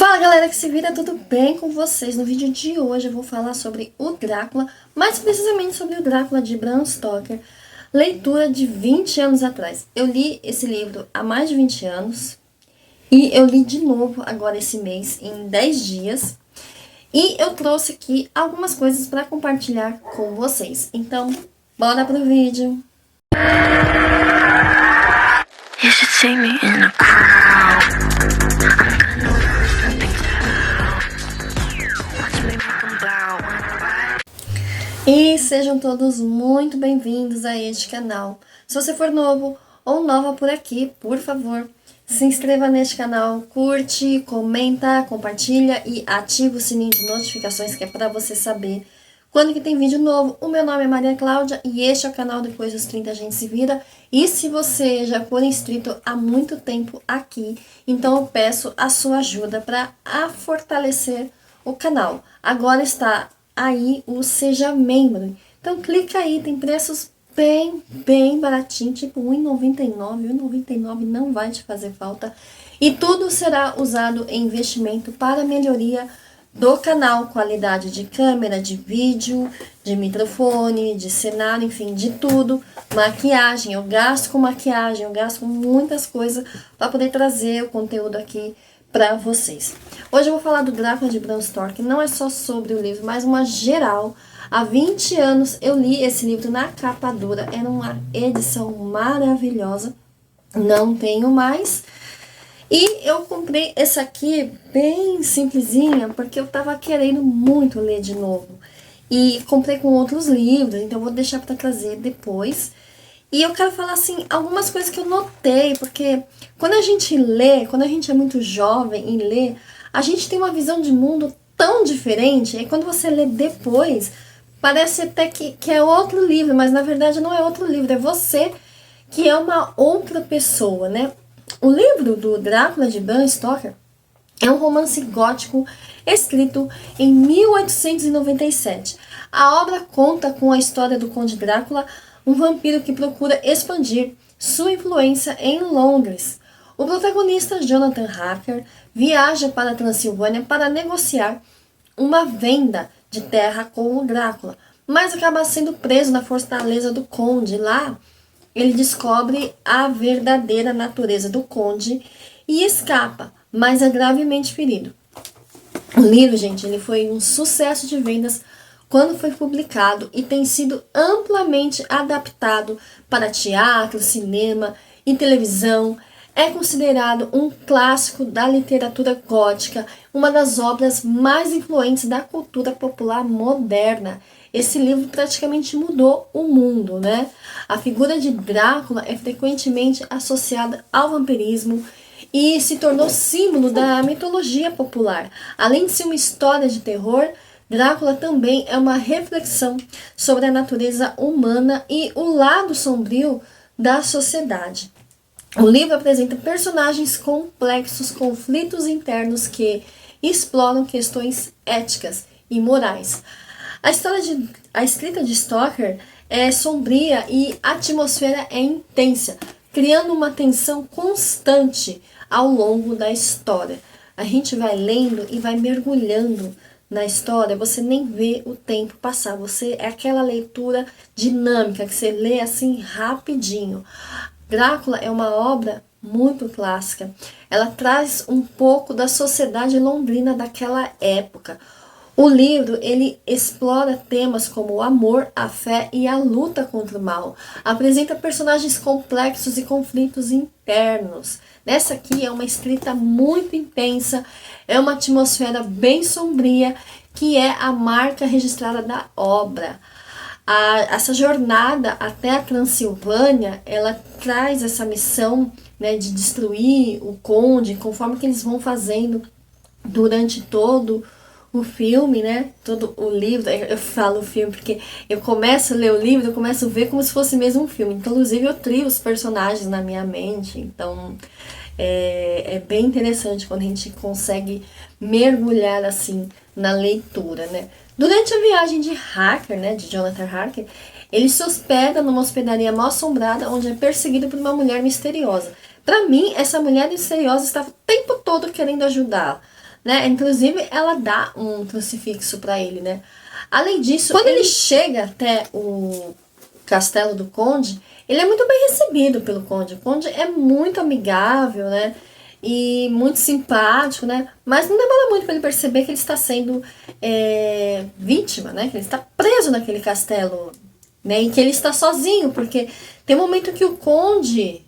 Fala galera que se vira, tudo bem com vocês? No vídeo de hoje eu vou falar sobre o Drácula, mais precisamente sobre o Drácula de Bram Stoker, leitura de 20 anos atrás. Eu li esse livro há mais de 20 anos e eu li de novo agora esse mês, em 10 dias. E eu trouxe aqui algumas coisas para compartilhar com vocês. Então, bora pro vídeo! You should see me in a crowd. E sejam todos muito bem-vindos a este canal. Se você for novo ou nova por aqui, por favor, se inscreva neste canal, curte, comenta, compartilha e ativa o sininho de notificações que é para você saber quando que tem vídeo novo. O meu nome é Maria Cláudia e este é o canal Depois dos 30 a gente se vira. E se você já for inscrito há muito tempo aqui, então eu peço a sua ajuda para fortalecer o canal. Agora está aí o Seja Membro. Então clica aí, tem preços bem baratinho, tipo R$1,99. R$1,99 não vai te fazer falta. E tudo será usado em investimento para melhoria do canal, qualidade de câmera, de vídeo, de microfone, de cenário, enfim, de tudo. Maquiagem, eu gasto com maquiagem, eu gasto com muitas coisas para poder trazer o conteúdo aqui para vocês. Hoje eu vou falar do Drácula de Bram Stoker, não é só sobre o livro, mas uma geral. Há 20 anos eu li esse livro na capa dura, era uma edição maravilhosa, não tenho mais. E eu comprei essa aqui bem simplesinha, porque eu tava querendo muito ler de novo. E comprei com outros livros, então eu vou deixar para trazer depois. E eu quero falar, assim, algumas coisas que eu notei, porque quando a gente lê, quando a gente é muito jovem e lê, a gente tem uma visão de mundo tão diferente, e quando você lê depois, parece até que é outro livro, mas na verdade não é outro livro, é você que é uma outra pessoa, né? O livro do Drácula de Bram Stoker é um romance gótico escrito em 1897. A obra conta com a história do Conde Drácula, um vampiro que procura expandir sua influência em Londres. O protagonista, Jonathan Harker, viaja para a Transilvânia para negociar uma venda de terra com o Drácula, mas acaba sendo preso na fortaleza do Conde. Lá, ele descobre a verdadeira natureza do Conde e escapa, mas é gravemente ferido. O livro, gente, ele foi um sucesso de vendas quando foi publicado e tem sido amplamente adaptado para teatro, cinema e televisão. É considerado um clássico da literatura gótica, uma das obras mais influentes da cultura popular moderna. Esse livro praticamente mudou o mundo, né? A figura de Drácula é frequentemente associada ao vampirismo e se tornou símbolo da mitologia popular. Além de ser uma história de terror, Drácula também é uma reflexão sobre a natureza humana e o lado sombrio da sociedade. O livro apresenta personagens complexos, conflitos internos que exploram questões éticas e morais. A escrita de Stoker é sombria e a atmosfera é intensa, criando uma tensão constante ao longo da história. A gente vai lendo e vai mergulhando na história, você nem vê o tempo passar, é aquela leitura dinâmica que você lê assim rapidinho. Drácula é uma obra muito clássica, ela traz um pouco da sociedade londrina daquela época. O livro, ele explora temas como o amor, a fé e a luta contra o mal. Apresenta personagens complexos e conflitos internos. Essa aqui é uma escrita muito intensa, é uma atmosfera bem sombria, que é a marca registrada da obra. Essa jornada até a Transilvânia, ela traz essa missão, né, de destruir o Conde, conforme que eles vão fazendo durante todo o filme, né, todo o livro. Eu falo o filme porque eu começo a ler o livro, eu começo a ver como se fosse mesmo um filme, inclusive eu trio os personagens na minha mente, então é bem interessante quando a gente consegue mergulhar assim na leitura, né. Durante a viagem de Harker, né, de Jonathan Harker, ele se hospeda numa hospedaria mal assombrada, onde é perseguido por uma mulher misteriosa. Para mim, essa mulher misteriosa estava o tempo todo querendo ajudá-la. né? Inclusive, ela dá um crucifixo para ele, né? Além disso, quando ele chega até o castelo do conde, ele é muito bem recebido pelo conde. O conde é muito amigável, né? E muito simpático, né? Mas não demora muito para ele perceber que ele está sendo vítima, né? Que ele está preso naquele castelo, né? E que ele está sozinho, porque tem um momento que o conde,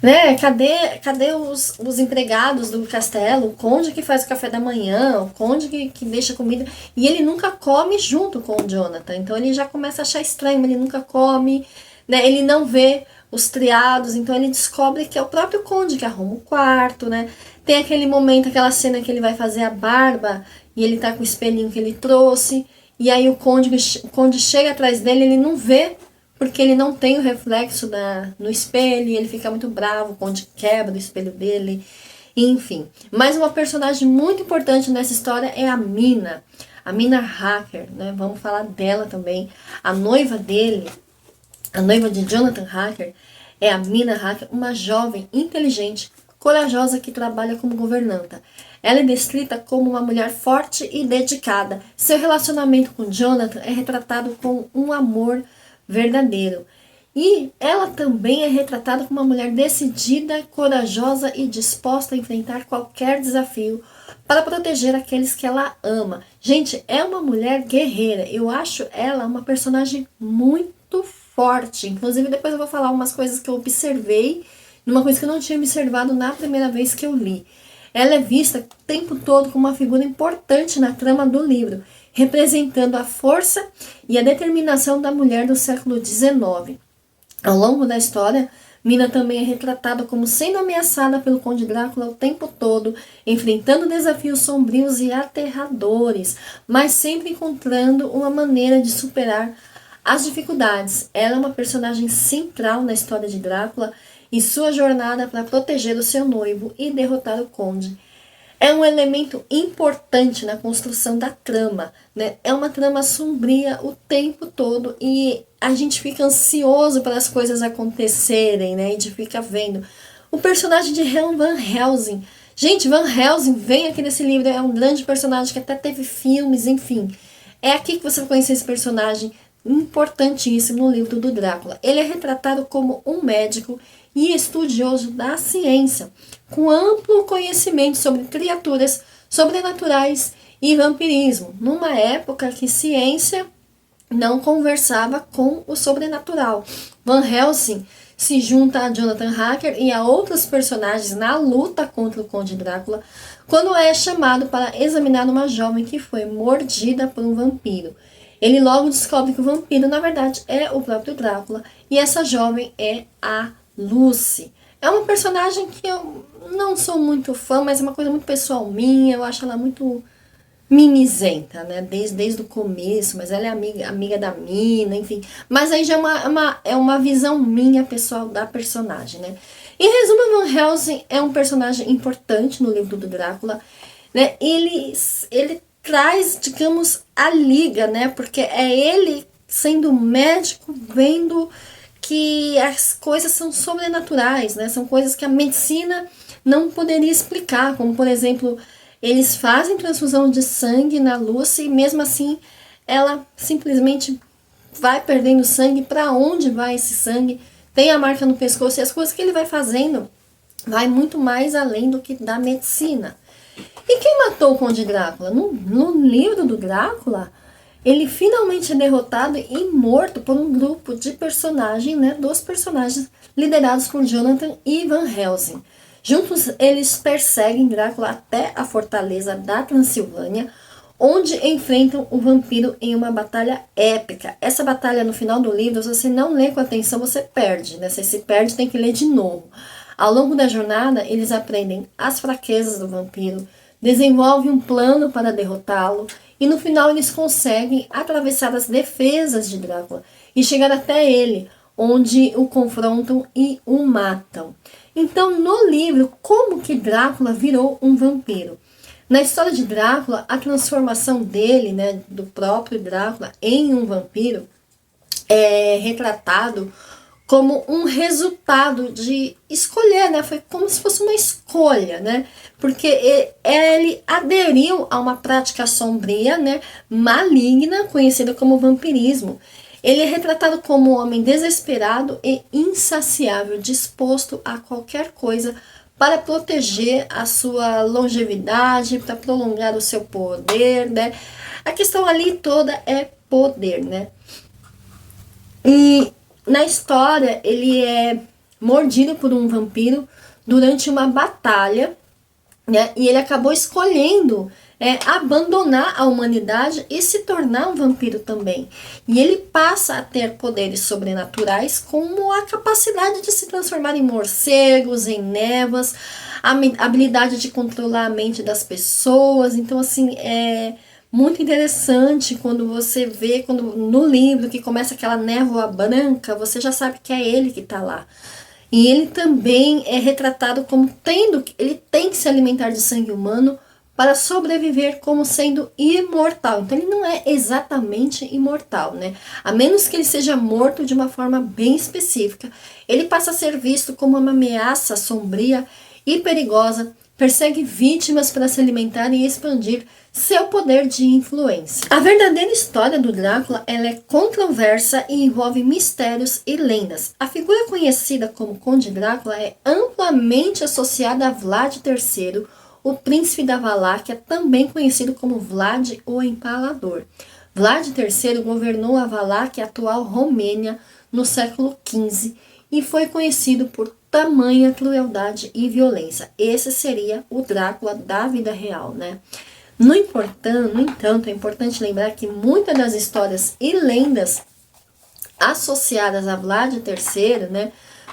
né? Cadê os empregados do castelo? O conde que faz o café da manhã, o conde que deixa comida. E ele nunca come junto com o Jonathan. Então ele já começa a achar estranho, ele nunca come, né? Ele não vê os criados, então ele descobre que é o próprio conde que arruma o quarto, né? Tem aquele momento, aquela cena que ele vai fazer a barba e ele tá com o espelhinho que ele trouxe. E aí o conde chega atrás dele, ele não vê porque ele não tem o reflexo no espelho, e ele fica muito bravo, o conde quebra o espelho dele, enfim. Mas uma personagem muito importante nessa história é a Mina Harker, né? Vamos falar dela também. A noiva dele, a noiva de Jonathan Harker, é a Mina Harker, uma jovem inteligente, corajosa que trabalha como governanta. Ela é descrita como uma mulher forte e dedicada. Seu relacionamento com Jonathan é retratado com um amor verdadeiro. E ela também é retratada como uma mulher decidida, corajosa e disposta a enfrentar qualquer desafio para proteger aqueles que ela ama. Gente, é uma mulher guerreira. Eu acho ela uma personagem muito forte. Inclusive, depois eu vou falar umas coisas que eu observei, numa coisa que eu não tinha observado na primeira vez que eu li. Ela é vista o tempo todo como uma figura importante na trama do livro, representando a força e a determinação da mulher do século XIX. Ao longo da história, Mina também é retratada como sendo ameaçada pelo Conde Drácula o tempo todo, enfrentando desafios sombrios e aterradores, mas sempre encontrando uma maneira de superar as dificuldades. Ela é uma personagem central na história de Drácula e sua jornada para proteger o seu noivo e derrotar o conde. É um elemento importante na construção da trama, né? É uma trama sombria o tempo todo e a gente fica ansioso para as coisas acontecerem, né? A gente fica vendo. O personagem de Helm Van Helsing. Gente, Van Helsing vem aqui nesse livro, é um grande personagem que até teve filmes, enfim. É aqui que você vai conhecer esse personagem importantíssimo no livro do Drácula. Ele é retratado como um médico e estudioso da ciência, com amplo conhecimento sobre criaturas sobrenaturais e vampirismo, numa época que ciência não conversava com o sobrenatural. Van Helsing se junta a Jonathan Harker e a outros personagens na luta contra o Conde Drácula, quando é chamado para examinar uma jovem que foi mordida por um vampiro. Ele logo descobre que o vampiro, na verdade, é o próprio Drácula, e essa jovem é a Lucy. É uma personagem que eu não sou muito fã, mas é uma coisa muito pessoal minha. Eu acho ela muito mimizenta, né? Desde o começo, mas ela é amiga da Mina, enfim. Mas aí já é uma visão minha pessoal da personagem, né? Em resumo, Van Helsing é um personagem importante no livro do Drácula, né? Ele traz, digamos, a liga, né? Porque é ele sendo médico, vendo que as coisas são sobrenaturais, né? São coisas que a medicina não poderia explicar, como por exemplo, eles fazem transfusão de sangue na Lucy e mesmo assim ela simplesmente vai perdendo sangue. Para onde vai esse sangue? Tem a marca no pescoço e as coisas que ele vai fazendo vai muito mais além do que da medicina. E quem matou o Conde Drácula? No livro do Drácula, ele finalmente é derrotado e morto por um grupo de personagens, né, dos personagens liderados por Jonathan e Van Helsing. Juntos, eles perseguem Drácula até a fortaleza da Transilvânia, onde enfrentam o vampiro em uma batalha épica. Essa batalha, no final do livro, se você não lê com atenção, você perde, né? Você se perde, tem que ler de novo. Ao longo da jornada, eles aprendem as fraquezas do vampiro, desenvolvem um plano para derrotá-lo, e no final eles conseguem atravessar as defesas de Drácula e chegar até ele, onde o confrontam e o matam. Então, no livro, como que Drácula virou um vampiro? Na história de Drácula, a transformação dele, né, do próprio Drácula em um vampiro, é retratado como um resultado de escolher, né? Foi como se fosse uma escolha, né? Porque ele aderiu a uma prática sombria, né? Maligna, conhecida como vampirismo. Ele é retratado como um homem desesperado e insaciável, disposto a qualquer coisa para proteger a sua longevidade, para prolongar o seu poder, né? A questão ali toda é poder, né? E na história ele é mordido por um vampiro durante uma batalha, né? E ele acabou escolhendo abandonar a humanidade e se tornar um vampiro também. E ele passa a ter poderes sobrenaturais, como a capacidade de se transformar em morcegos, em névoas, a habilidade de controlar a mente das pessoas. Então, assim, é muito interessante quando você vê, quando no livro que começa aquela névoa branca, você já sabe que é ele que está lá. E ele também é retratado como ele tem que se alimentar de sangue humano para sobreviver como sendo imortal. Então ele não é exatamente imortal, né? A menos que ele seja morto de uma forma bem específica. Ele passa a ser visto como uma ameaça sombria e perigosa, persegue vítimas para se alimentar e expandir seu poder de influência. A verdadeira história do Drácula, ela é controversa e envolve mistérios e lendas. A figura conhecida como Conde Drácula é amplamente associada a Vlad III, o príncipe da Valáquia, também conhecido como Vlad o Empalador. Vlad III governou a Valáquia, atual Romênia, no século XV e foi conhecido por tamanha crueldade e violência. Esse seria o Drácula da vida real, né? No entanto, é importante lembrar que muitas das histórias e lendas associadas a Vlad III, né,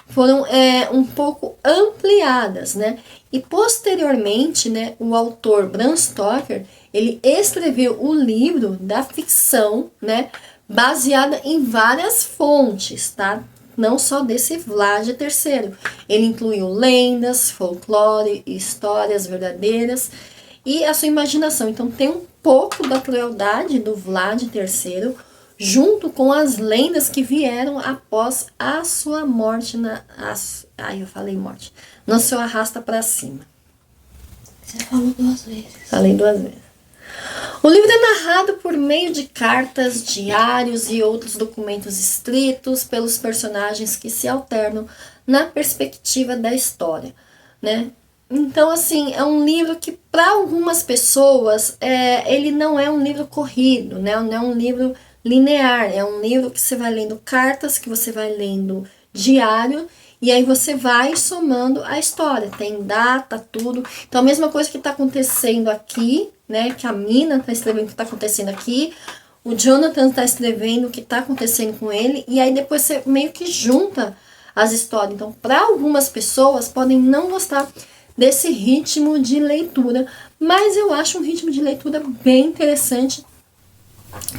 foram um pouco ampliadas, né? E posteriormente, né, o autor Bram Stoker, ele escreveu o livro da ficção, né, baseada em várias fontes, tá? Não só desse Vlad III. Ele incluiu lendas, folclore, histórias verdadeiras e a sua imaginação. Então tem um pouco da crueldade do Vlad III, junto com as lendas que vieram após a sua morte eu falei morte. No seu arrasta para cima. Você falou 2 vezes. Falei 2 vezes. O livro é narrado por meio de cartas, diários e outros documentos escritos pelos personagens que se alternam na perspectiva da história, né? Então, assim, é um livro que para algumas pessoas ele não é um livro corrido, né? Não é um livro linear, é um livro que você vai lendo cartas, que você vai lendo diário, e aí você vai somando a história, tem data, tudo. Então a mesma coisa que está acontecendo aqui, né, que a Mina está escrevendo o que está acontecendo aqui, o Jonathan está escrevendo o que está acontecendo com ele, e aí depois você meio que junta as histórias. Então, para algumas pessoas podem não gostar desse ritmo de leitura, mas eu acho um ritmo de leitura bem interessante,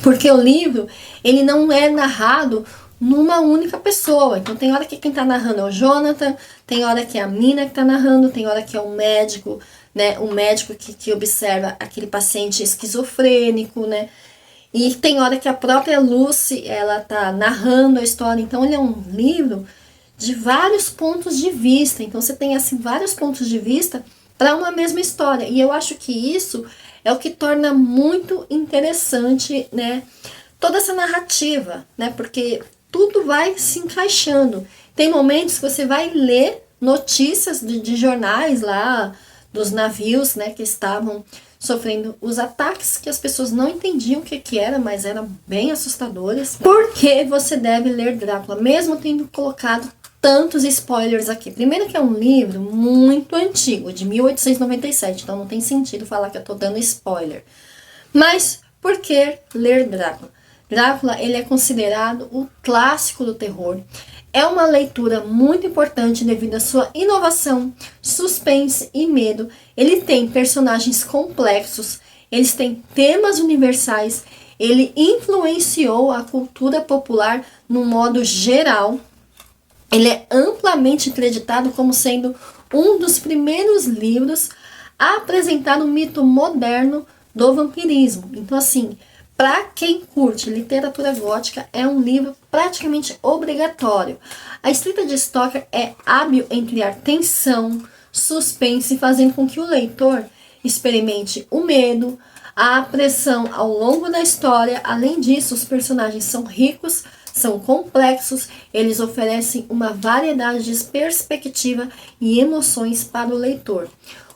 porque o livro, ele não é narrado numa única pessoa. Então tem hora que quem está narrando é o Jonathan, tem hora que é a Mina que está narrando, tem hora que é o médico, né, o médico que observa aquele paciente esquizofrênico, né, e tem hora que a própria Lucy, ela tá narrando a história. Então ele é um livro de vários pontos de vista. Então você tem assim vários pontos de vista para uma mesma história. E eu acho que isso é o que torna muito interessante, né, toda essa narrativa, né, porque tudo vai se encaixando. Tem momentos que você vai ler notícias de jornais lá, dos navios, né, que estavam sofrendo os ataques, que as pessoas não entendiam o que era, mas eram bem assustadores. Por que você deve ler Drácula, mesmo tendo colocado tantos spoilers aqui? Primeiro que é um livro muito antigo, de 1897, então não tem sentido falar que eu tô dando spoiler. Mas por que ler Drácula? Drácula, ele é considerado o clássico do terror. É uma leitura muito importante devido à sua inovação, suspense e medo. Ele tem personagens complexos, eles têm temas universais, ele influenciou a cultura popular no modo geral. Ele é amplamente acreditado como sendo um dos primeiros livros a apresentar o mito moderno do vampirismo. Então, assim, para quem curte literatura gótica, é um livro praticamente obrigatório. A escrita de Stoker é hábil em criar tensão, suspense, fazendo com que o leitor experimente o medo, a pressão ao longo da história. Além disso, os personagens são ricos, são complexos, eles oferecem uma variedade de perspectiva e emoções para o leitor.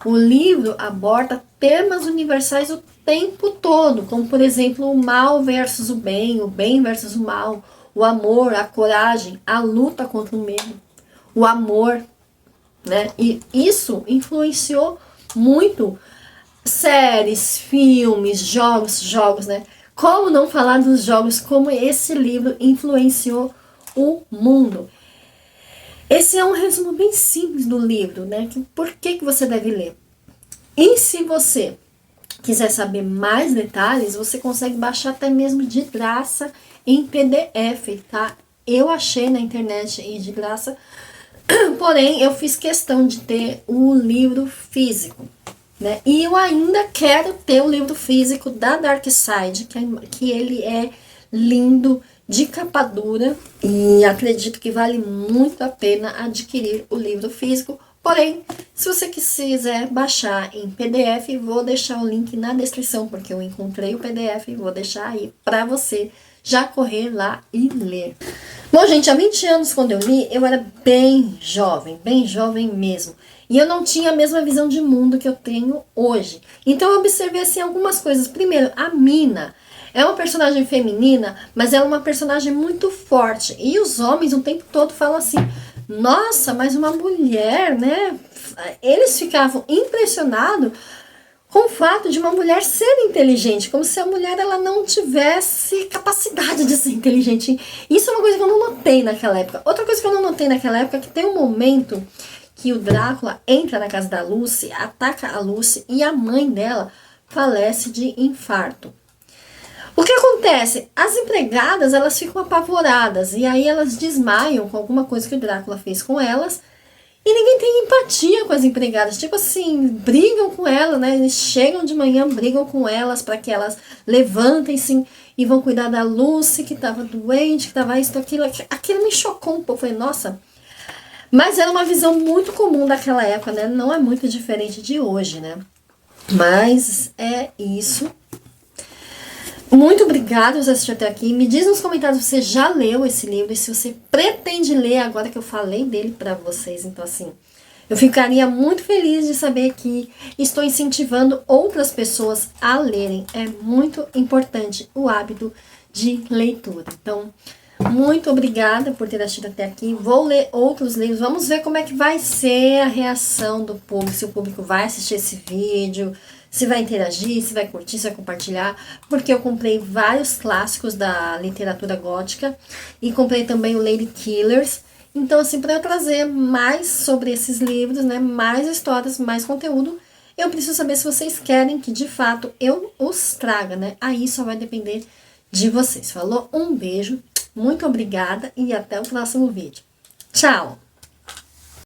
O livro aborda temas universais o tempo todo, como por exemplo o mal versus o bem versus o mal, o amor, a coragem, a luta contra o medo, o amor, né? E isso influenciou muito séries, filmes, jogos, né? Como não falar dos jogos, como esse livro influenciou o mundo. Esse é um resumo bem simples do livro, né? Por que você deve ler? E se você quiser saber mais detalhes, você consegue baixar até mesmo de graça em PDF, tá? Eu achei na internet e de graça, porém eu fiz questão de ter o livro físico, né? E eu ainda quero ter o livro físico da Dark Side, que ele é lindo, de capa dura, e acredito que vale muito a pena adquirir o livro físico. Porém, se você quiser baixar em PDF, vou deixar o link na descrição, porque eu encontrei o PDF e vou deixar aí para você já correr lá e ler. Bom, gente, há 20 anos quando eu li, eu era bem jovem mesmo. E eu não tinha a mesma visão de mundo que eu tenho hoje. Então eu observei assim algumas coisas. Primeiro, a Mina é uma personagem feminina, mas ela é uma personagem muito forte. E os homens o tempo todo falam assim: nossa, mas uma mulher, né? Eles ficavam impressionados com o fato de uma mulher ser inteligente, como se a mulher ela não tivesse capacidade de ser inteligente. Isso é uma coisa que eu não notei naquela época. Outra coisa que eu não notei naquela época é que tem um momento que o Drácula entra na casa da Lucy, ataca a Lucy e a mãe dela falece de infarto. O que acontece? As empregadas, elas ficam apavoradas e aí elas desmaiam com alguma coisa que o Drácula fez com elas e ninguém tem empatia com as empregadas. Tipo assim, brigam com elas, né? Eles chegam de manhã, brigam com elas para que elas levantem-se e vão cuidar da Lucy, que estava doente, que estava isso, aquilo. Aquilo me chocou um pouco. Eu falei, nossa. Mas era uma visão muito comum daquela época, né? Não é muito diferente de hoje, né? Mas é isso. Muito obrigada por assistir até aqui. Me diz nos comentários se você já leu esse livro e se você pretende ler agora que eu falei dele para vocês. Então, assim, eu ficaria muito feliz de saber que estou incentivando outras pessoas a lerem. É muito importante o hábito de leitura. Então, muito obrigada por ter assistido até aqui. Vou ler outros livros. Vamos ver como é que vai ser a reação do público. Se o público vai assistir esse vídeo, se vai interagir, se vai curtir, se vai compartilhar. Porque eu comprei vários clássicos da literatura gótica. E comprei também o Lady Killers. Então, assim, para eu trazer mais sobre esses livros, né? Mais histórias, mais conteúdo, eu preciso saber se vocês querem que, de fato, eu os traga, né? Aí só vai depender de vocês. Falou? Um beijo. Muito obrigada e até o próximo vídeo. Tchau!